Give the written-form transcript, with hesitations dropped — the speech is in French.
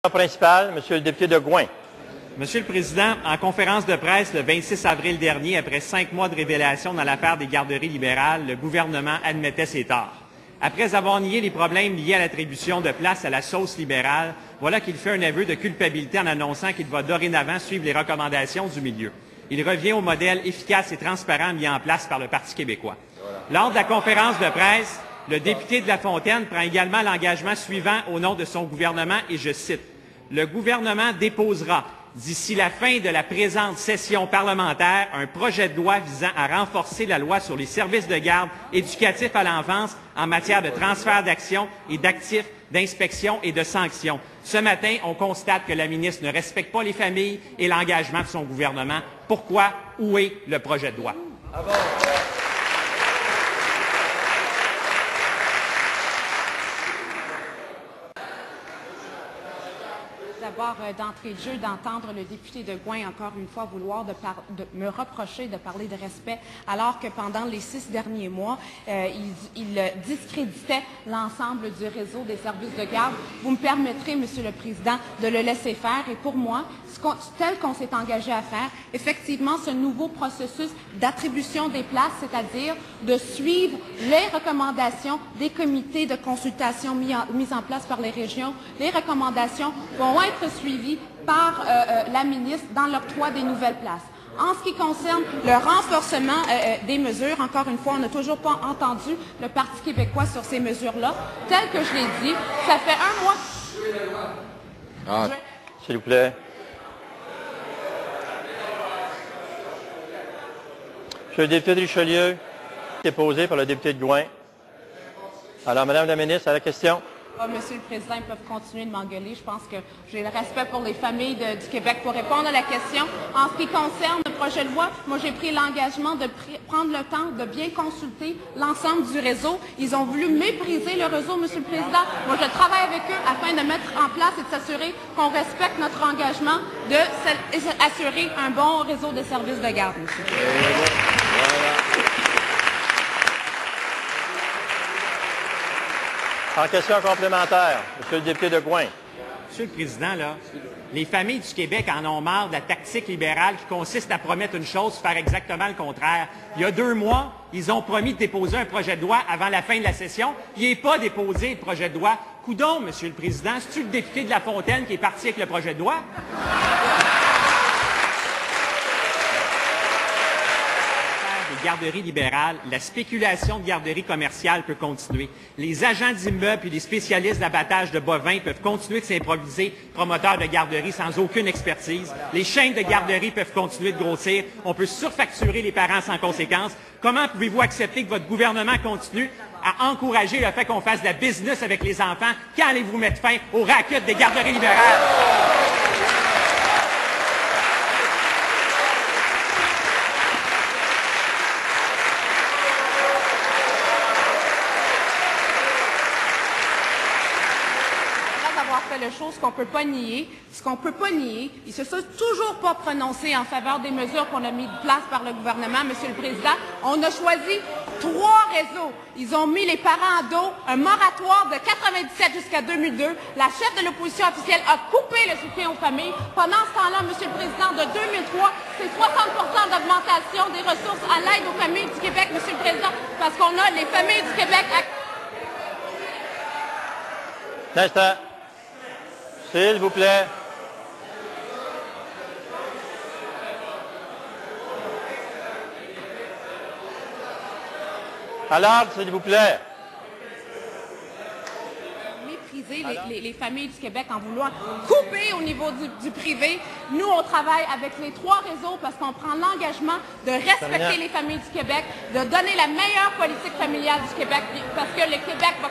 principale, Monsieur le député de Gouin. Monsieur le Président, en conférence de presse le 26 avril dernier, après 5 mois de révélation dans l'affaire des garderies libérales, le gouvernement admettait ses torts. Après avoir nié les problèmes liés à l'attribution de place à la sauce libérale, voilà qu'il fait un aveu de culpabilité en annonçant qu'il va dorénavant suivre les recommandations du milieu. Il revient au modèle efficace et transparent mis en place par le Parti québécois. Lors de la conférence de presse, le député de La Fontaine prend également l'engagement suivant au nom de son gouvernement, et je cite, « Le gouvernement déposera, d'ici la fin de la présente session parlementaire, un projet de loi visant à renforcer la loi sur les services de garde éducatifs à l'enfance en matière de transfert d'actions et d'actifs, d'inspection et de sanctions. » Ce matin, on constate que la ministre ne respecte pas les familles et l'engagement de son gouvernement. Pourquoi? Où est le projet de loi? D'abord, d'entrée de jeu, d'entendre le député de Gouin, encore une fois, vouloir me reprocher de parler de respect, alors que pendant les 6 derniers mois, il discréditait l'ensemble du réseau des services de garde. Vous me permettrez, Monsieur le Président, de le laisser faire. Et pour moi, tel qu'on s'est engagé à faire, effectivement, ce nouveau processus d'attribution des places, c'est-à-dire de suivre les recommandations des comités de consultation mis en place par les régions, les recommandations vont être suivies par la ministre dans l'octroi des nouvelles places. En ce qui concerne le renforcement des mesures, encore une fois, on n'a toujours pas entendu le Parti québécois sur ces mesures-là. Tel que je l'ai dit, ça fait 1 mois... S'il vous plaît. Monsieur le député de Richelieu, c'est posé par le député de Gouin. Alors, Madame la ministre, à la question. Monsieur le Président, ils peuvent continuer de m'engueuler. Je pense que j'ai le respect pour les familles du Québec pour répondre à la question. En ce qui concerne le projet de loi, moi j'ai pris l'engagement de prendre le temps de bien consulter l'ensemble du réseau. Ils ont voulu mépriser le réseau, Monsieur le Président. Moi je travaille avec eux afin de mettre en place et de s'assurer qu'on respecte notre engagement d'assurer un bon réseau de services de garde, Monsieur. En question complémentaire, Monsieur le député de Gouin. Monsieur le Président, là, les familles du Québec en ont marre de la tactique libérale qui consiste à promettre une chose, faire exactement le contraire. Il y a 2 mois, ils ont promis de déposer un projet de loi avant la fin de la session. Il n'est pas déposé, le projet de loi. Coudon, Monsieur le Président, c'est-tu le député de La Fontaine qui est parti avec le projet de loi? Garderies libérales, la spéculation de garderies commerciales peut continuer. Les agents d'immeubles et les spécialistes d'abattage de bovins peuvent continuer de s'improviser promoteurs de garderies sans aucune expertise. Les chaînes de garderies peuvent continuer de grossir. On peut surfacturer les parents sans conséquence. Comment pouvez-vous accepter que votre gouvernement continue à encourager le fait qu'on fasse de la business avec les enfants? Quand allez-vous mettre fin au racket des garderies libérales? Les choses qu'on ne peut pas nier, ce qu'on ne peut pas nier, ils ne se sont toujours pas prononcés en faveur des mesures qu'on a mises en place par le gouvernement, Monsieur le Président. On a choisi 3 réseaux. Ils ont mis les parents à dos, un moratoire de 97 jusqu'à 2002. La chef de l'opposition officielle a coupé le soutien aux familles. Pendant ce temps-là, Monsieur le Président, de 2003, c'est 60% d'augmentation des ressources à l'aide aux familles du Québec, Monsieur le Président, parce qu'on a les familles du Québec... S'il vous plaît. À l'ordre, s'il vous plaît. Mépriser les familles du Québec en vouloir couper au niveau du privé. Nous, on travaille avec les 3 réseaux parce qu'on prend l'engagement de respecter les familles du Québec, de donner la meilleure politique familiale du Québec, parce que le Québec va...